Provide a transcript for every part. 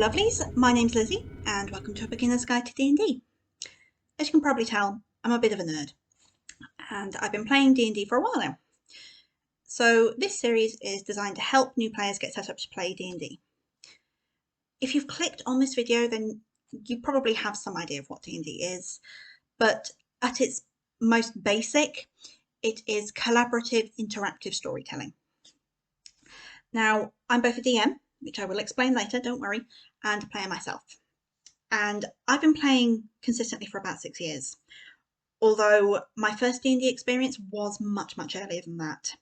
lovelies, my name's Lizzie and welcome to a beginner's guide to D&D. As you can probably tell, I'm a bit of a nerd and I've been playing D&D for a while now. So this series is designed to help new players get set up to play D&D. If you've clicked on this video, then you probably have some idea of what D&D is, but at its most basic, it is collaborative interactive storytelling. Now, I'm both a DM, which I will explain later, don't worry, and a player myself. And I've been playing consistently for about 6 years, although my first D&D experience was much earlier than that.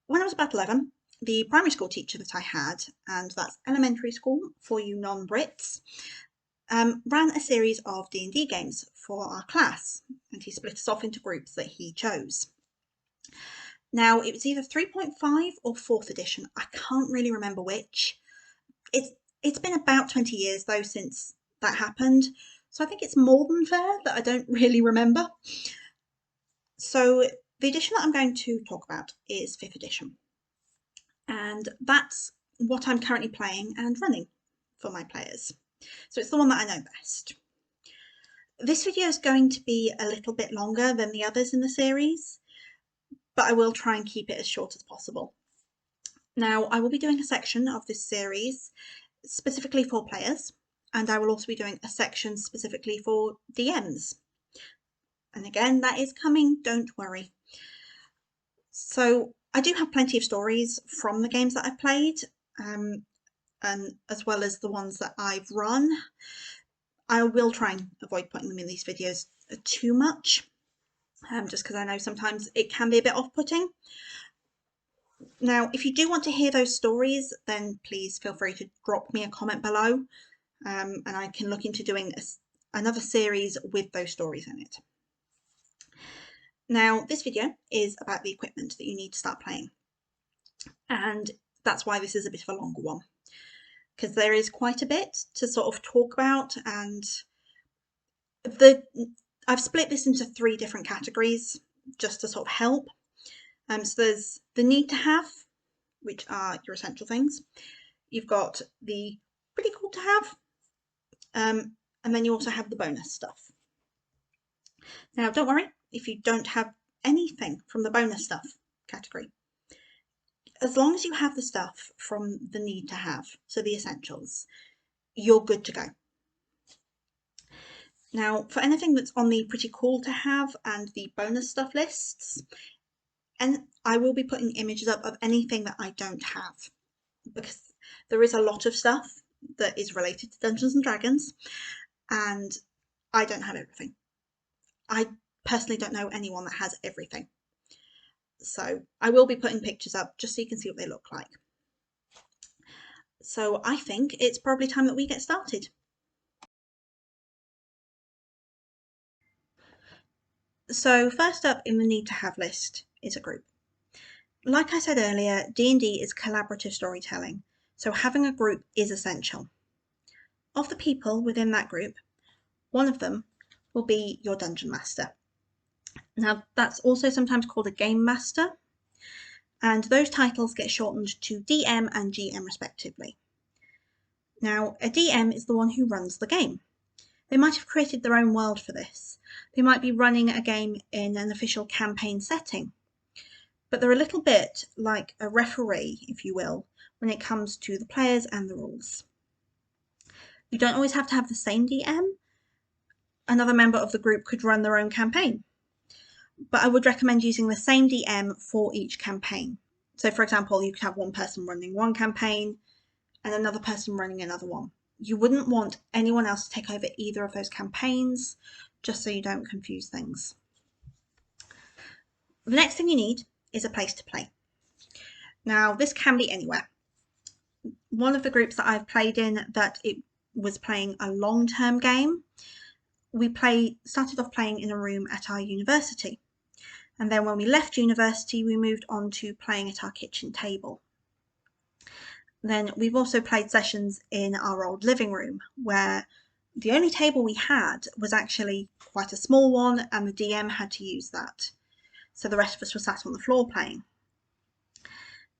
When I was about 11, the primary school teacher that I had, and that's elementary school for you non-Brits, ran a series of D&D games for our class, and he split us off into groups that he chose. Now, it was either 3.5 or 4th edition. I can't really remember which. It's been about 20 years, though, since that happened. So I think it's more than fair that I don't really remember. So the edition that I'm going to talk about is 5th edition. And that's what I'm currently playing and running for my players. So it's the one that I know best. This video is going to be a little bit longer than the others in the series, but I will try and keep it as short as possible. Now, I will be doing a section of this series specifically for players, and I will also be doing a section specifically for DMs. And again, that is coming, don't worry. So I do have plenty of stories from the games that I've played, and as well as the ones that I've run. I will try and avoid putting them in these videos too much, just because I know sometimes it can be a bit off-putting. Now, if you do want to hear those stories, then please feel free to drop me a comment below, and I can look into doing another series with those stories in it. Now, this video is about the equipment that you need to start playing, and that's why this is a bit of a longer one, because there is quite a bit to sort of talk about, and I've split this into 3 different categories just to sort of help. So there's the need to have, which are your essential things. You've got the pretty cool to have, and then you also have the bonus stuff. Now, don't worry if you don't have anything from the bonus stuff category. As long as you have the stuff from the need to have, so the essentials, you're good to go. Now, for anything that's on the pretty cool to have and the bonus stuff lists, and I will be putting images up of anything that I don't have, because there is a lot of stuff that is related to Dungeons and Dragons, and I don't have everything. I personally don't know anyone that has everything. So I will be putting pictures up just so you can see what they look like. So I think it's probably time that we get started. So first up in the need to have list is a group. Like I said earlier, D&D is collaborative storytelling, so having a group is essential. Of the people within that group, one of them will be your dungeon master. Now, that's also sometimes called a game master, and those titles get shortened to DM and GM respectively. Now, a DM is the one who runs the game. They might have created their own world for this. They might be running a game in an official campaign setting, but they're a little bit like a referee, if you will, when it comes to the players and the rules. You don't always have to have the same DM. Another member of the group could run their own campaign, but I would recommend using the same DM for each campaign. So for example, you could have one person running one campaign and another person running another one. You wouldn't want anyone else to take over either of those campaigns, just so you don't confuse things. The next thing you need is a place to play. Now, this can be anywhere. One of the groups that I've played in that it was playing a long-term game, we started off playing in a room at our university. And then when we left university, we moved on to playing at our kitchen table. Then we've also played sessions in our old living room, where the only table we had was actually quite a small one, and the DM had to use that. So the rest of us were sat on the floor playing.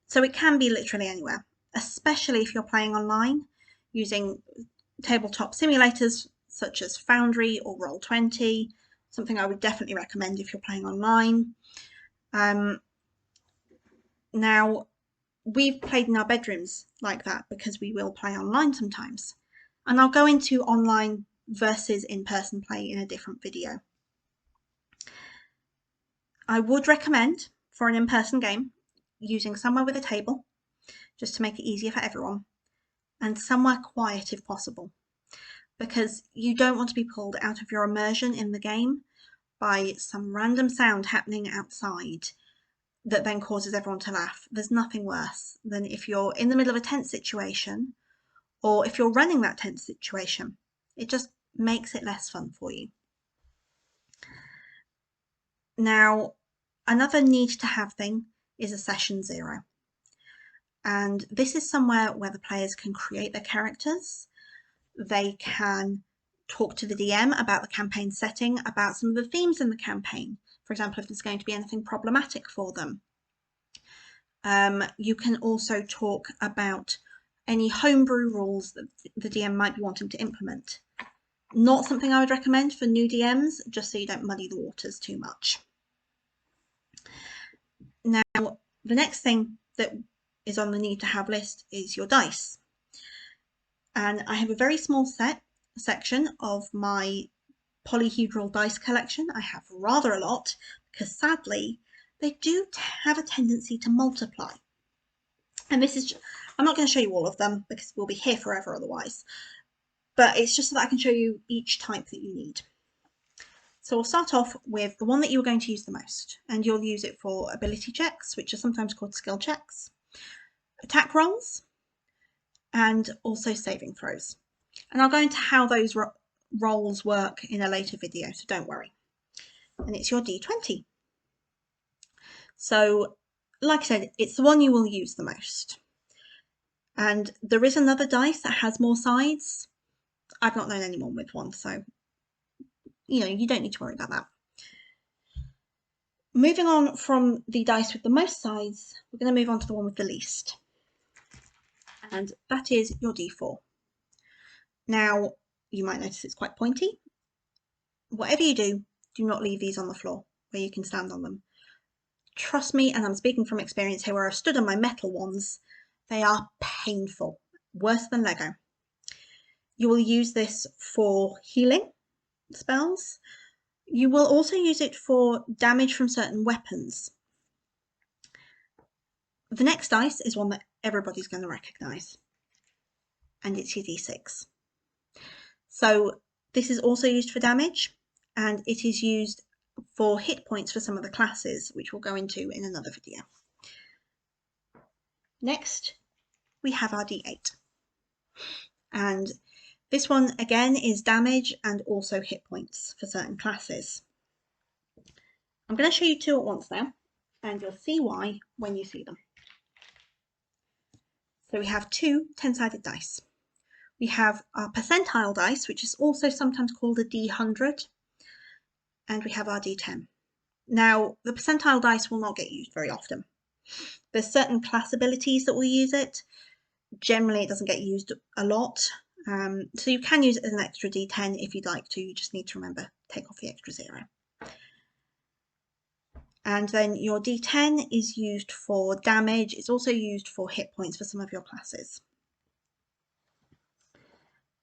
So it can be literally anywhere, especially if you're playing online. using tabletop simulators such as Foundry or Roll20, something I would definitely recommend if you're playing online. Now, we've played in our bedrooms like that because we will play online sometimes. And I'll go into online versus in-person play in a different video. I would recommend, for an in-person game, using somewhere with a table, just to make it easier for everyone, and somewhere quiet if possible, because you don't want to be pulled out of your immersion in the game by some random sound happening outside that then causes everyone to laugh. There's nothing worse than if you're in the middle of a tense situation, or if you're running that tense situation. It just makes it less fun for you. Now, another need to have thing is a session 0. And this is somewhere where the players can create their characters. They can talk to the DM about the campaign setting, about some of the themes in the campaign. For example, if there's going to be anything problematic for them. You can also talk about any homebrew rules that the DM might be wanting to implement. Not something I would recommend for new DMs, just so you don't muddy the waters too much. Now, the next thing that is on the need to have list is your dice. And I have a very small section of my polyhedral dice collection. I have rather a lot because sadly they do have a tendency to multiply. And this is, I'm not going to show you all of them because we'll be here forever otherwise, but it's just so that I can show you each type that you need. So we'll start off with the one that you're going to use the most, and you'll use it for ability checks, which are sometimes called skill checks, attack rolls, and also saving throws. And I'll go into how those rolls work in a later video, so don't worry. And it's your D20. So, like I said, it's the one you will use the most. And there is another dice that has more sides. I've not known anyone with one, so you don't need to worry about that. Moving on from the dice with the most sides, we're going to move on to the one with the least. And that is your D4. Now, you might notice it's quite pointy. Whatever you do, do not leave these on the floor where you can stand on them. Trust me, and I'm speaking from experience here, where I've stood on my metal ones, they are painful, worse than Lego. You will use this for healing spells. You will also use it for damage from certain weapons. The next dice is one that everybody's going to recognise, and it's your D6. So this is also used for damage, and it is used for hit points for some of the classes, which we'll go into in another video. Next, we have our D8. And this one again is damage and also hit points for certain classes. I'm going to show you two at once now, and you'll see why when you see them. So we have two 10-sided dice. We have our percentile dice, which is also sometimes called a D100, and we have our D10. Now, the percentile dice will not get used very often. There's certain class abilities that will use it. Generally, it doesn't get used a lot. So you can use it as an extra D10 if you'd like to. You just need to remember, take off the extra 0. And then your D10 is used for damage. It's also used for hit points for some of your classes.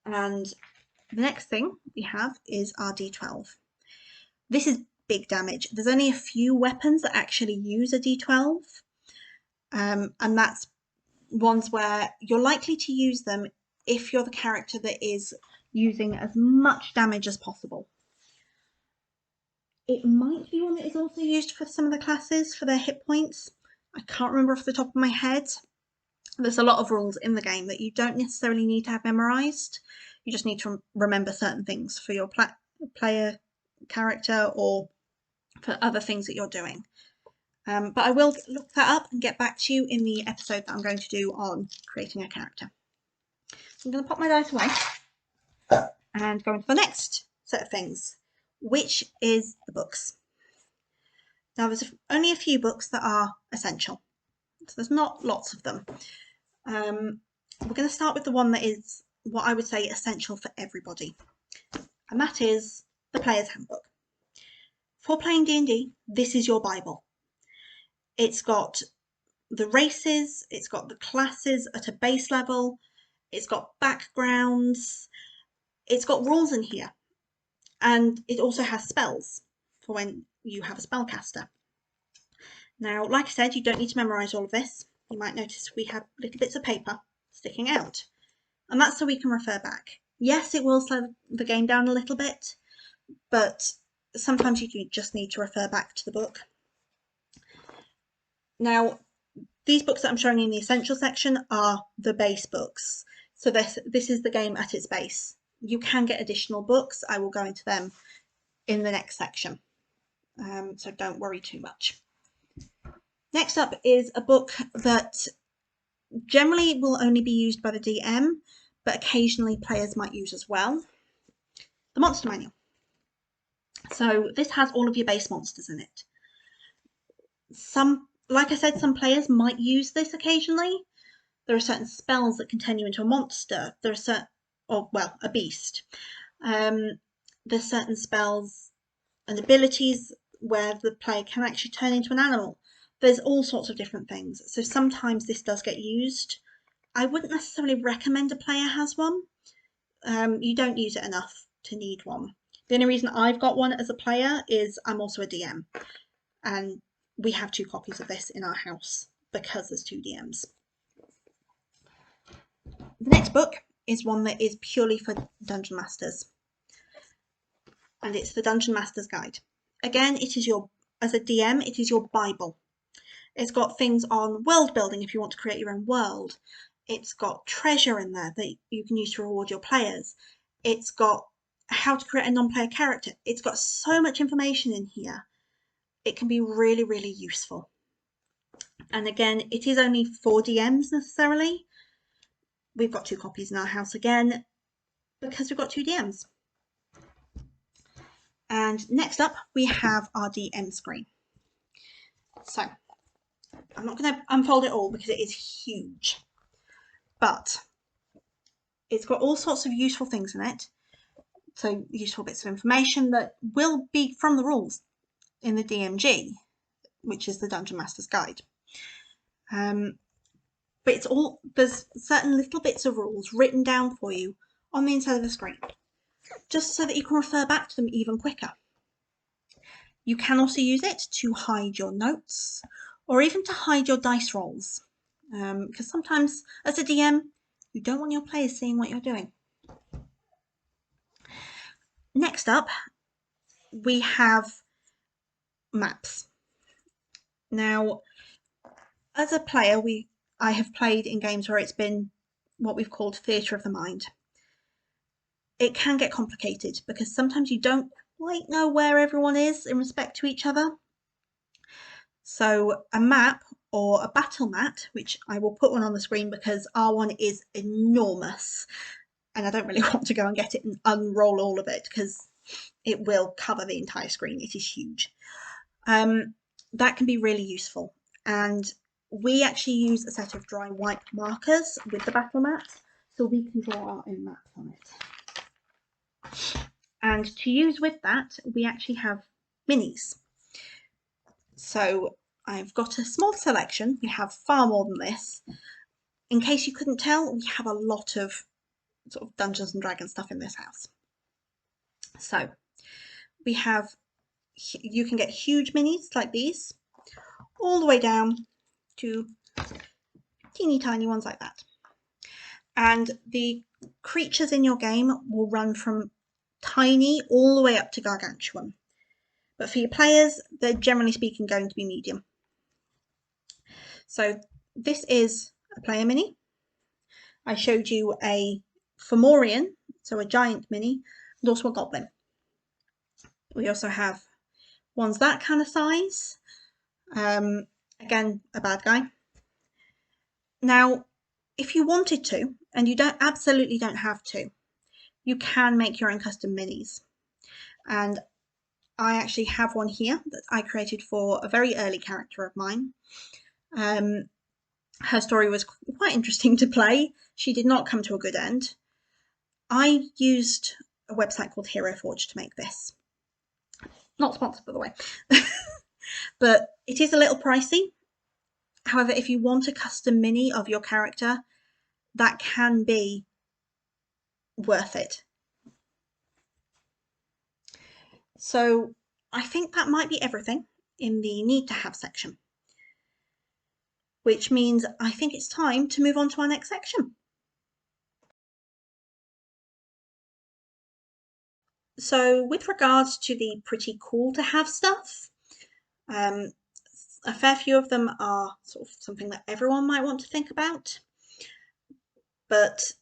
And the next thing we have is our D12. This is big damage. There's only a few weapons that actually use a D12. And that's ones where you're likely to use them if you're the character that is using as much damage as possible. It might be one that is also used for some of the classes for their hit points. I can't remember off the top of my head. There's a lot of rules in the game that you don't necessarily need to have memorised. You just need to remember certain things for your player character or for other things that you're doing. But I will look that up and get back to you in the episode that I'm going to do on creating a character. So I'm going to pop my dice away and go into the next set of things, which is the books. Now, there's only a few books that are essential, so there's not lots of them. We're going to start with the one that is what I would say essential for everybody, and that is the Player's Handbook. For playing D&D, this is your Bible. It's got the races, it's got the classes at a base level, it's got backgrounds, it's got rules in here, and it also has spells for when you have a spellcaster. Now, like I said, you don't need to memorise all of this. You might notice we have little bits of paper sticking out, and that's so we can refer back. Yes, it will slow the game down a little bit, but sometimes you just need to refer back to the book. Now, these books that I'm showing in the essential section are the base books. So this is the game at its base. You can get additional books. I will go into them in the next section. So don't worry too much. Next up is a book that generally will only be used by the DM, but occasionally players might use as well. The Monster Manual. So this has all of your base monsters in it. Like I said, some players might use this occasionally. There are certain spells that can turn you into a monster. There are a beast. There's certain spells and abilities where the player can actually turn into an animal. There's all sorts of different things. So sometimes this does get used. I wouldn't necessarily recommend a player has one. You don't use it enough to need one. The only reason I've got one as a player is I'm also a DM. And we have 2 copies of this in our house because there's 2 DMs. The next book is one that is purely for Dungeon Masters, and it's the Dungeon Master's Guide. Again, as a DM, it is your Bible. It's got things on world building if you want to create your own world. It's got treasure in there that you can use to reward your players. It's got how to create a non-player character. It's got so much information in here. It can be really, really useful. And again, it is only for DMs necessarily. We've got 2 copies in our house again because we've got 2 DMs. And next up, we have our DM screen. So I'm not going to unfold it all because it is huge, but it's got all sorts of useful things in it. So useful bits of information that will be from the rules in the DMG, which is the Dungeon Master's Guide. But there's certain little bits of rules written down for you on the inside of the screen, just so that you can refer back to them even quicker. You can also use it to hide your notes or even to hide your dice rolls, because sometimes as a DM, you don't want your players seeing what you're doing. Next up, we have maps. Now, as a player, I have played in games where it's been what we've called theatre of the mind. It can get complicated because sometimes you don't quite know where everyone is in respect to each other. So a map or a battle mat, which I will put one on the screen because our one is enormous and I don't really want to go and get it and unroll all of it because it will cover the entire screen. It is huge. That can be really useful, and we actually use a set of dry white markers with the battle mat so we can draw our own maps on it. And to use with that, we actually have minis. So I've got a small selection. We have far more than this. In case you couldn't tell, we have a lot of sort of Dungeons and Dragons stuff in this house. So we have, you can get huge minis like these, all the way down to teeny tiny ones like that. And the creatures in your game will run from tiny all the way up to gargantuan. But for your players, they're generally speaking going to be medium. So this is a player mini. I showed you a Fomorian, so a giant mini, and also a goblin. We also have ones that kind of size. Again, a bad guy. Now, if you wanted to, and you absolutely don't have to, you can make your own custom minis. And I actually have one here that I created for a very early character of mine. Her story was quite interesting to play. She did not come to a good end. I used a website called Hero Forge to make this. Not sponsored, by the way. But it is a little pricey. However, if you want a custom mini of your character, that can be worth it. So I think that might be everything in the need to have section, which means I think it's time to move on to our next section. So with regards to the pretty cool to have stuff, a fair few of them are sort of something that everyone might want to think about, but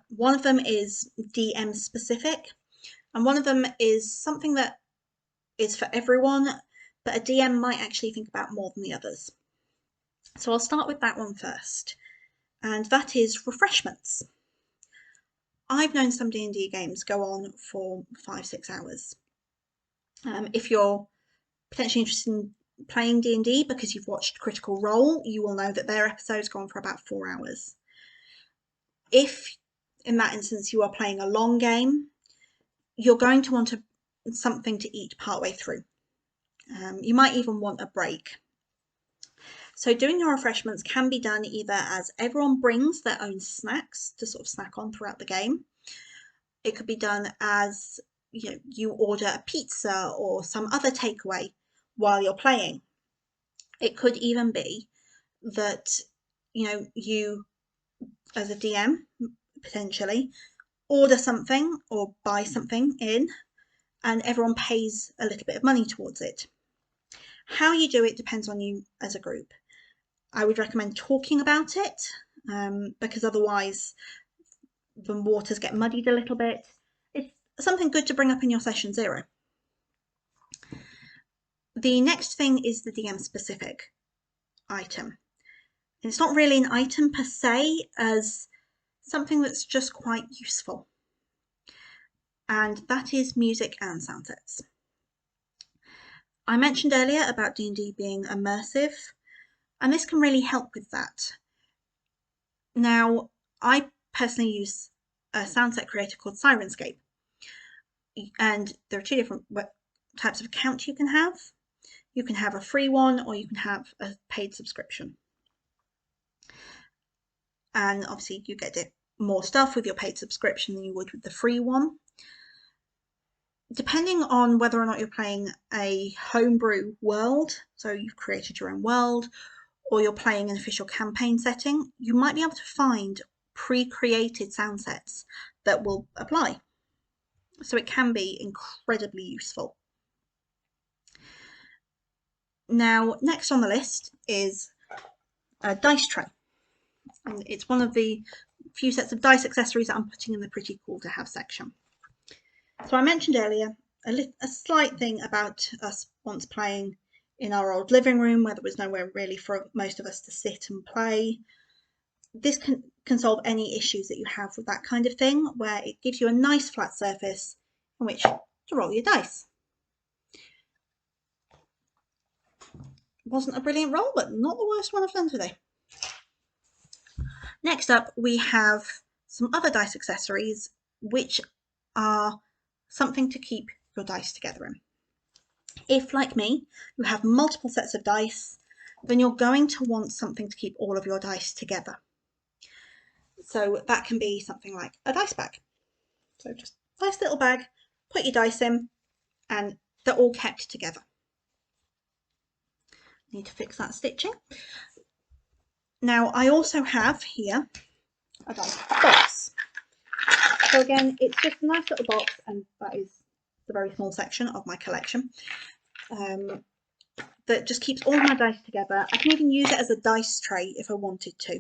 one of them is DM specific, and one of them is something that is for everyone, but a DM might actually think about more than the others. So I'll start with that one first, and that is refreshments. I've known some D&D games go on for 5-6 hours. If you're potentially interested in playing D&D because you've watched Critical Role, you will know that their episodes go on for about 4 hours. If in that instance you are playing a long game, you're going to want something to eat partway through. You might even want a break. So doing your refreshments can be done either as everyone brings their own snacks to sort of snack on throughout the game. It could be done as you order a pizza or some other takeaway while you're playing. It could even be that you as a DM potentially order something or buy something in and everyone pays a little bit of money towards it. How you do it depends on you as a group. I would recommend talking about it because otherwise the waters get muddied a little bit. It's something good to bring up in your session 0. The next thing is the DM specific item. It's not really an item per se as something that's just quite useful, and that is music and sound sets. I mentioned earlier about D&D being immersive, and this can really help with that. Now, I personally use a sound set creator called Sirenscape, and there are 2 different types of account you can have. You can have a free one or you can have a paid subscription. And obviously you get more stuff with your paid subscription than you would with the free one. Depending on whether or not you're playing a homebrew world, so you've created your own world, or you're playing an official campaign setting, you might be able to find pre-created sound sets that will apply. So it can be incredibly useful. Now, next on the list is a dice tray. And it's one of the few sets of dice accessories that I'm putting in the pretty cool to have section. So I mentioned earlier a slight thing about us once playing in our old living room where there was nowhere really for most of us to sit and play. This can solve any issues that you have with that kind of thing, where it gives you a nice flat surface on which to roll your dice. Wasn't a brilliant roll, but not the worst one I've done today. Next up, we have some other dice accessories, which are something to keep your dice together in. If, like me, you have multiple sets of dice, then you're going to want something to keep all of your dice together. So that can be something like a dice bag. So just a nice little bag, put your dice in, and they're all kept together. Need to fix that stitching. Now I also have here a dice box. So again, it's just a nice little box, and that is the very small section of my collection that just keeps all my dice together. I can even use it as a dice tray if I wanted to.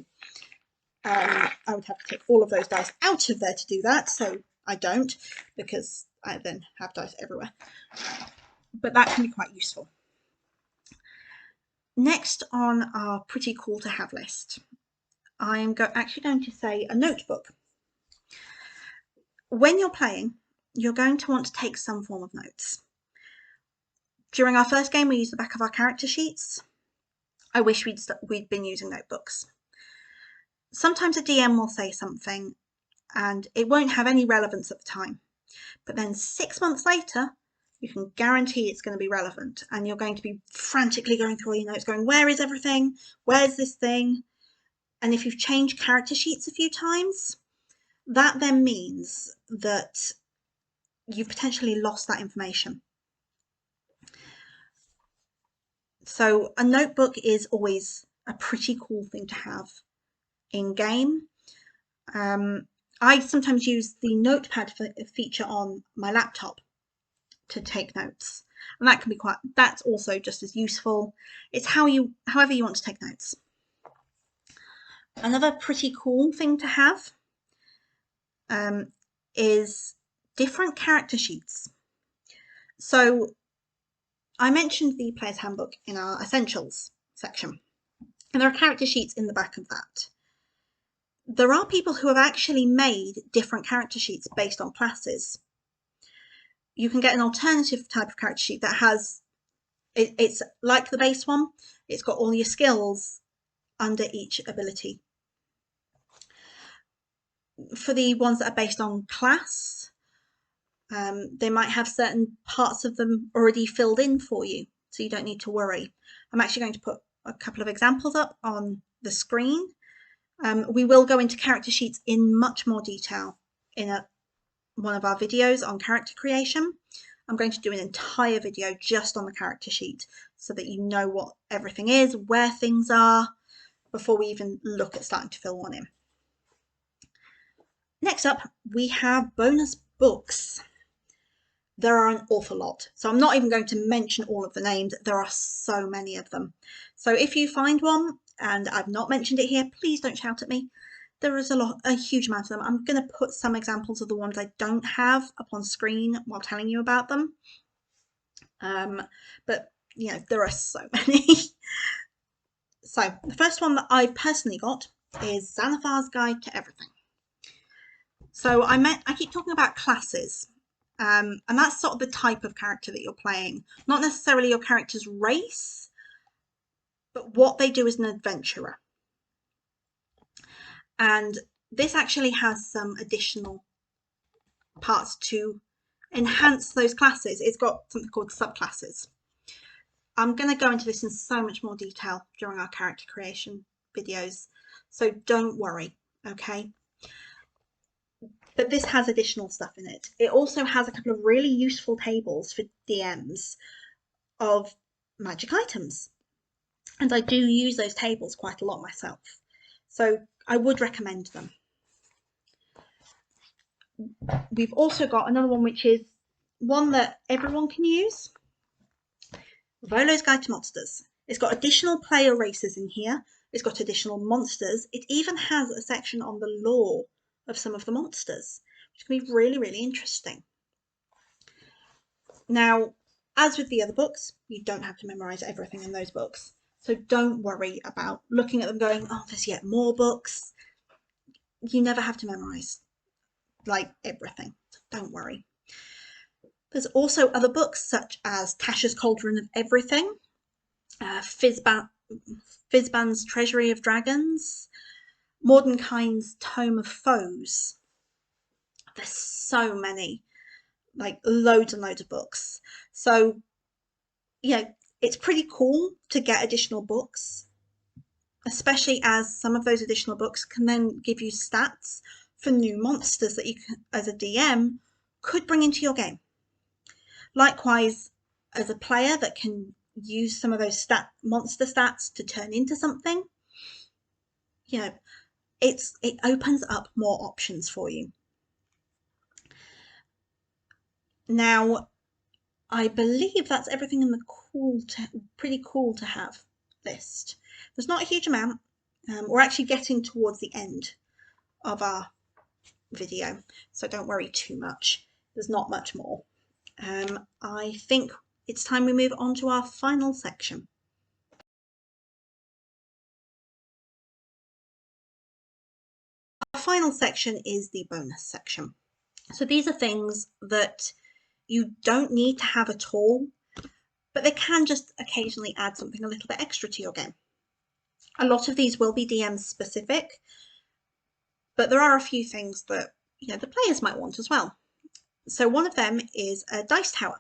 I would have to take all of those dice out of there to do that, so I don't, because I then have dice everywhere. But that can be quite useful. Next on our pretty cool to have list, I am actually going to say a notebook. When you're playing, you're going to want to take some form of notes. During our first game, we used the back of our character sheets. I wish we'd been using notebooks. Sometimes a DM will say something and it won't have any relevance at the time. But then 6 months later, you can guarantee it's going to be relevant, and you're going to be frantically going through all your notes going, where is everything? Where's this thing? And if you've changed character sheets a few times, that then means that you've potentially lost that information. So a notebook is always a pretty cool thing to have in game. I sometimes use the notepad feature on my laptop to take notes, and that can be that's also just as useful. It's however you want to take notes. Another pretty cool thing to have is different character sheets. So I mentioned the Player's Handbook in our Essentials section, and there are character sheets in the back of that. There are people who have actually made different character sheets based on classes. You can get an alternative type of character sheet that has, it's like the base one, it's got all your skills under each ability. For the ones that are based on class, they might have certain parts of them already filled in for you, so you don't need to worry. I'm actually going to put a couple of examples up on the screen. We will go into character sheets in much more detail in one of our videos on character creation. I'm going to do an entire video just on the character sheet so that you know what everything is, where things are, before we even look at starting to fill one in. Next up, we have bonus books. There are an awful lot, so I'm not even going to mention all of the names. There are so many of them. So if you find one and I've not mentioned it here, please don't shout at me. There is a huge amount of them. I'm going to put some examples of the ones I don't have up on screen while telling you about them. But you know, there are so many. So the first one that I personally got is Xanathar's Guide to Everything. So I keep talking about classes, and that's sort of the type of character that you're playing, not necessarily your character's race, but what they do as an adventurer. And this actually has some additional parts to enhance those classes. It's got something called subclasses. I'm going to go into this in so much more detail during our character creation videos, so don't worry, okay? But this has additional stuff in it. It also has a couple of really useful tables for DMs of magic items. And I do use those tables quite a lot myself. So I would recommend them. We've also got another one, which is one that everyone can use. Volo's Guide to Monsters. It's got additional player races in here. It's got additional monsters. It even has a section on the lore of some of the monsters, which can be really, really interesting. Now, as with the other books, you don't have to memorize everything in those books. So don't worry about looking at them going, oh, there's yet more books. You never have to memorize like everything. Don't worry. There's also other books such as Tasha's Cauldron of Everything, Fizban's Treasury of Dragons, Mordenkainen's Tome of Foes. There's so many, like loads and loads of books. So, you know, it's pretty cool to get additional books, especially as some of those additional books can then give you stats for new monsters that you can, as a DM, could bring into your game. Likewise, as a player that can use some of those monster stats to turn into something, you know, it opens up more options for you. Now, I believe that's everything in the pretty cool to have list. There's not a huge amount. We're actually getting towards the end of our video, so don't worry too much. There's not much more. I think it's time we move on to our final section. Our final section is the bonus section. So these are things that you don't need to have at all, but they can just occasionally add something a little bit extra to your game. A lot of these will be DM specific, but there are a few things that the players might want as well. So one of them is a dice tower,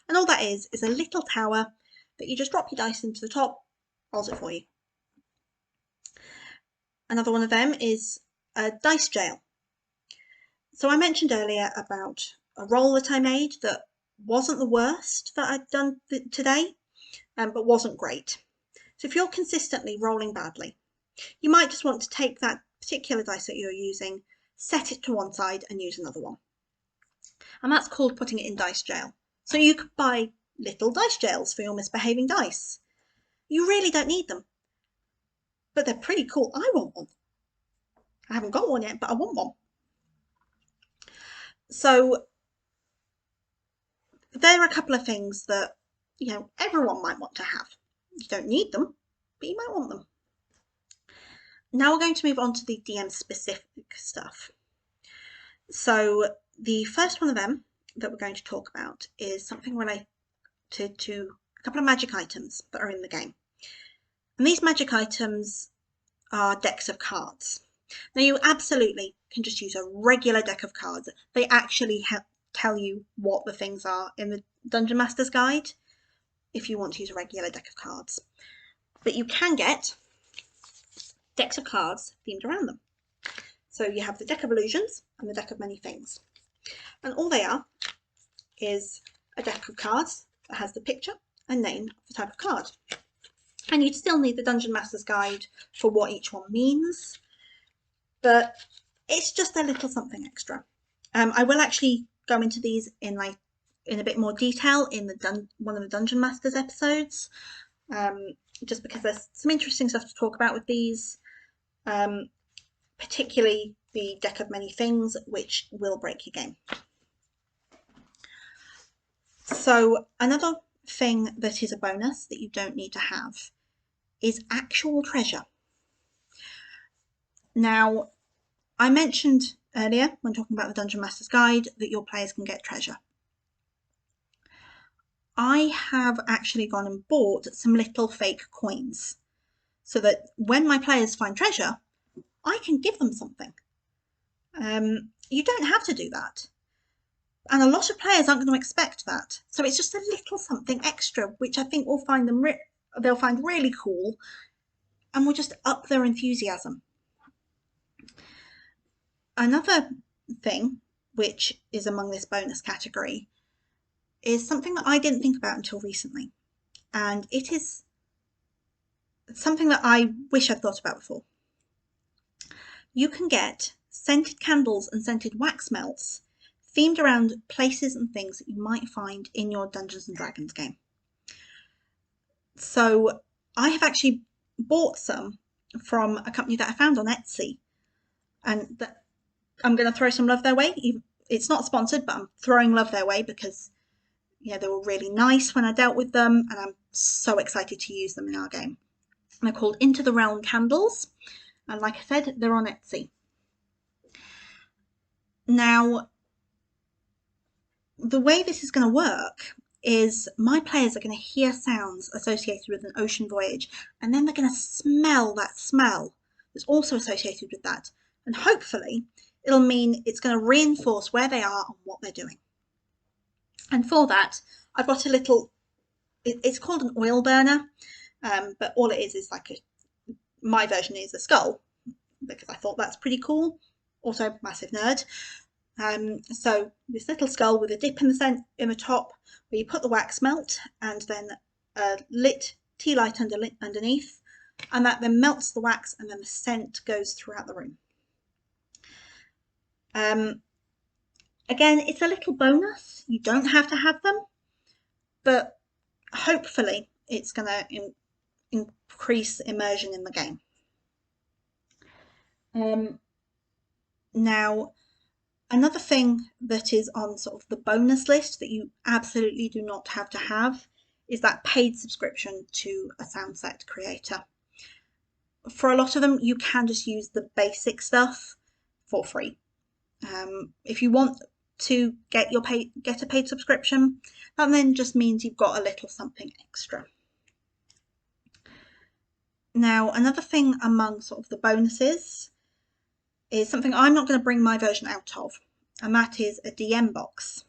and all that is a little tower that you just drop your dice into the top, rolls it for you. Another one of them is a dice jail. So I mentioned earlier about a roll that I made that wasn't the worst that I'd done today, but wasn't great. So if you're consistently rolling badly, you might just want to take that particular dice that you're using, set it to one side and use another one. And that's called putting it in dice jail. So you could buy little dice jails for your misbehaving dice. You really don't need them, but they're pretty cool. I want one. I haven't got one yet, but I want one. So there are a couple of things that, everyone might want to have. You don't need them, but you might want them. Now we're going to move on to the DM specific stuff. So the first one of them that we're going to talk about is something related to a couple of magic items that are in the game. And these magic items are decks of cards. Now you absolutely can just use a regular deck of cards. They actually tell you what the things are in the Dungeon Master's Guide if you want to use a regular deck of cards. But you can get decks of cards themed around them. So you have the deck of illusions and the deck of many things. And all they are is a deck of cards that has the picture and name of the type of card. And you'd still need the Dungeon Master's Guide for what each one means, but it's just a little something extra. I will actually go into these in a bit more detail in one of the Dungeon Masters episodes, just because there's some interesting stuff to talk about with these, particularly the deck of many things, which will break your game. So another thing that is a bonus that you don't need to have is actual treasure. Now, I mentioned earlier when talking about the Dungeon Master's Guide that your players can get treasure. I have actually gone and bought some little fake coins so that when my players find treasure, I can give them something. You don't have to do that. And a lot of players aren't going to expect that. So it's just a little something extra, which I think they'll find really cool and will just up their enthusiasm. Another thing, which is among this bonus category, is something that I didn't think about until recently. And it is something that I wish I'd thought about before. You can get scented candles and scented wax melts themed around places and things that you might find in your Dungeons & Dragons game. So I have actually bought some from a company that I found on Etsy, and I'm going to throw some love their way. It's not sponsored, but I'm throwing love their way because they were really nice when I dealt with them, and I'm so excited to use them in our game. And they're called Into the Realm Candles, and like I said, they're on Etsy. Now, the way this is going to work is my players are going to hear sounds associated with an ocean voyage, and then they're going to smell that smell that's also associated with that. And hopefully it'll mean it's going to reinforce where they are and what they're doing. And for that, I've got a little, it's called an oil burner, but all it is my version is a skull, because I thought that's pretty cool. Also, massive nerd. So this little skull with a dip in the top, where you put the wax melt and then a lit tea light underneath, and that then melts the wax, and then the scent goes throughout the room. Again, it's a little bonus. You don't have to have them, but hopefully it's going to increase immersion in the game. Now, another thing that is on sort of the bonus list that you absolutely do not have to have is that paid subscription to a sound set creator. For a lot of them, you can just use the basic stuff for free. If you want to get a paid subscription, that then just means you've got a little something extra. Now, another thing among sort of the bonuses is something I'm not going to bring my version out of, and that is a DM box.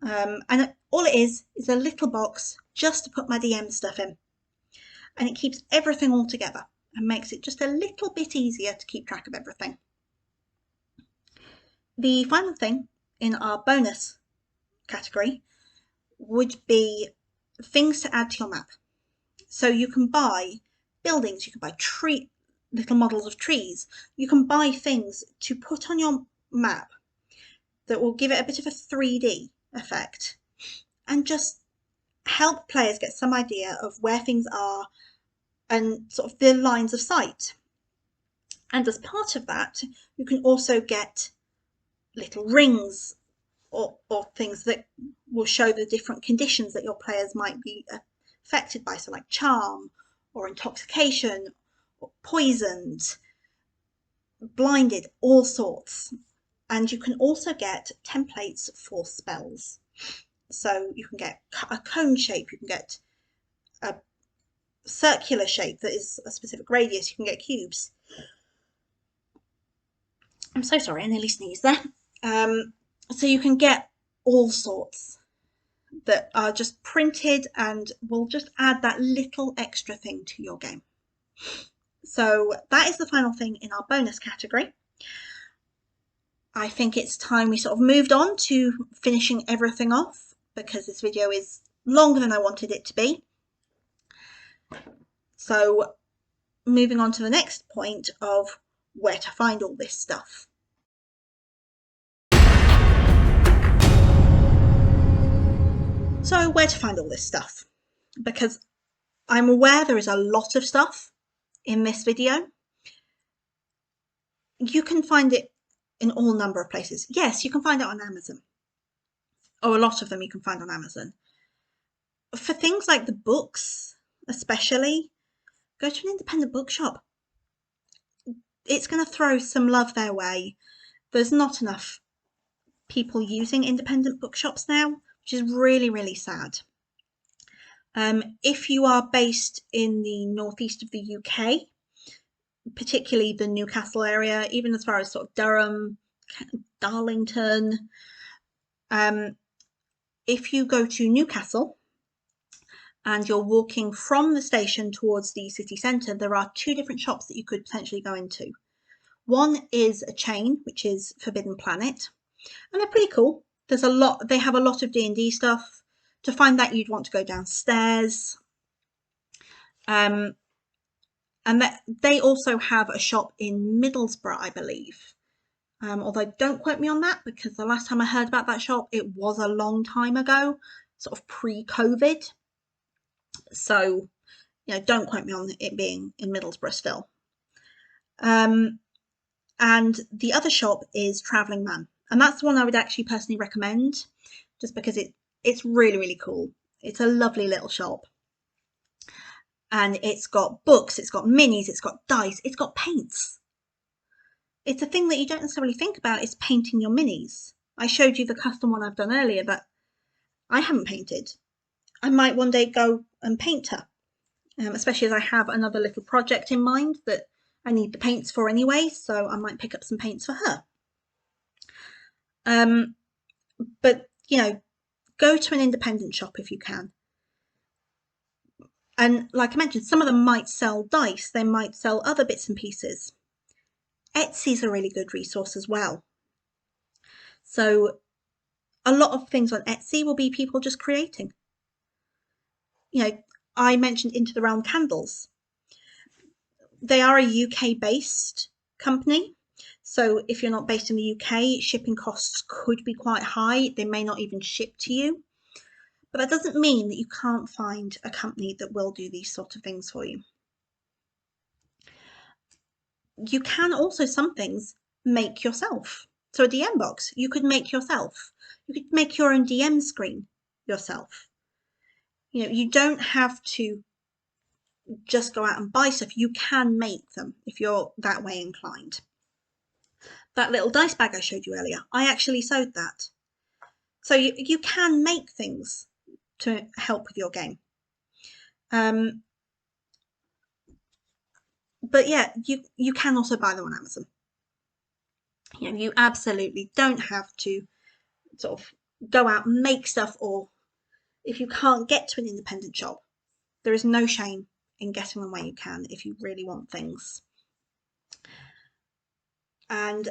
And all it is a little box just to put my DM stuff in, and it keeps everything all together and makes it just a little bit easier to keep track of everything. The final thing in our bonus category would be things to add to your map. So you can buy buildings, you can buy little models of trees, you can buy things to put on your map that will give it a bit of a 3D effect and just help players get some idea of where things are and sort of the lines of sight. And as part of that, you can also get little rings or things that will show the different conditions that your players might be affected by, so like charm or intoxication or poisoned, blinded, all sorts. And you can also get templates for spells. So you can get a cone shape, you can get a circular shape that is a specific radius, you can get cubes. I'm so sorry, I nearly sneezed there. So you can get all sorts that are just printed and will just add that little extra thing to your game. So that is the final thing in our bonus category. I think it's time we sort of moved on to finishing everything off, because this video is longer than I wanted it to be. So moving on to the next point of where to find all this stuff. So where to find all this stuff? Because I'm aware there is a lot of stuff in this video. You can find it in all number of places. Yes, you can find it on Amazon. Or a lot of them you can find on Amazon. For things like the books, especially, go to an independent bookshop. It's going to throw some love their way. There's not enough people using independent bookshops now, which is really, really sad. If you are based in the northeast of the UK, particularly the Newcastle area, even as far as sort of Durham, Darlington, if you go to Newcastle and you're walking from the station towards the city centre, there are two different shops that you could potentially go into. One is a chain, which is Forbidden Planet, and they're pretty cool. They have a lot of D&D stuff. To find that, you'd want to go downstairs. And they also have a shop in Middlesbrough, I believe. Although don't quote me on that, because the last time I heard about that shop, it was a long time ago, sort of pre-COVID. So, don't quote me on it being in Middlesbrough still. And the other shop is Travelling Man. And that's the one I would actually personally recommend, just because it's really, really cool. It's a lovely little shop. And it's got books, it's got minis, it's got dice, it's got paints. It's a thing that you don't necessarily think about, is painting your minis. I showed you the custom one I've done earlier that I haven't painted. I might one day go and paint her, especially as I have another little project in mind that I need the paints for anyway, so I might pick up some paints for her. But, go to an independent shop if you can. And like I mentioned, some of them might sell dice, they might sell other bits and pieces. Etsy's a really good resource as well. So a lot of things on Etsy will be people just creating. I mentioned Into the Realm candles. They are a UK-based company. So if you're not based in the UK, shipping costs could be quite high. They may not even ship to you. But that doesn't mean that you can't find a company that will do these sort of things for you. You can also, some things, make yourself. So a DM box, you could make yourself. You could make your own DM screen yourself. You don't have to just go out and buy stuff. You can make them if you're that way inclined. That little dice bag I showed you earlier, I actually sewed that. So you can make things to help with your game. But yeah, you can also buy them on Amazon. You know, you absolutely don't have to sort of go out and make stuff, or if you can't get to an independent shop, there is no shame in getting them where you can if you really want things. And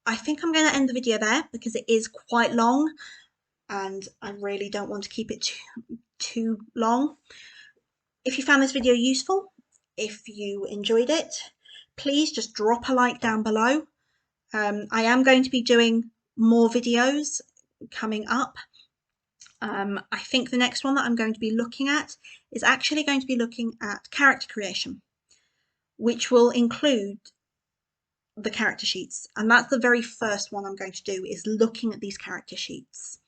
I think I'm going to end the video there because it is quite long and I really don't want to keep it too long. If you found this video useful, if you enjoyed it, please just drop a like down below. I am going to be doing more videos coming up. I think the next one that I'm going to be looking at is actually going to be looking at character creation, which will include the character sheets, and that's the very first one I'm going to do, is looking at these character sheets.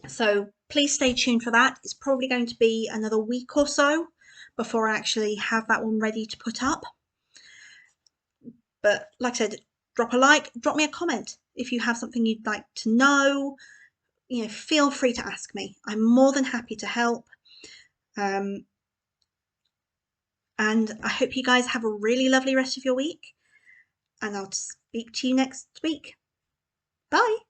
So please stay tuned for that. It's probably going to be another week or so before I actually have that one ready to put up. But like I said, drop a like, drop me a comment if you have something you'd like to know. You know, feel free to ask me. I'm more than happy to help. And I hope you guys have a really lovely rest of your week. And I'll speak to you next week. Bye.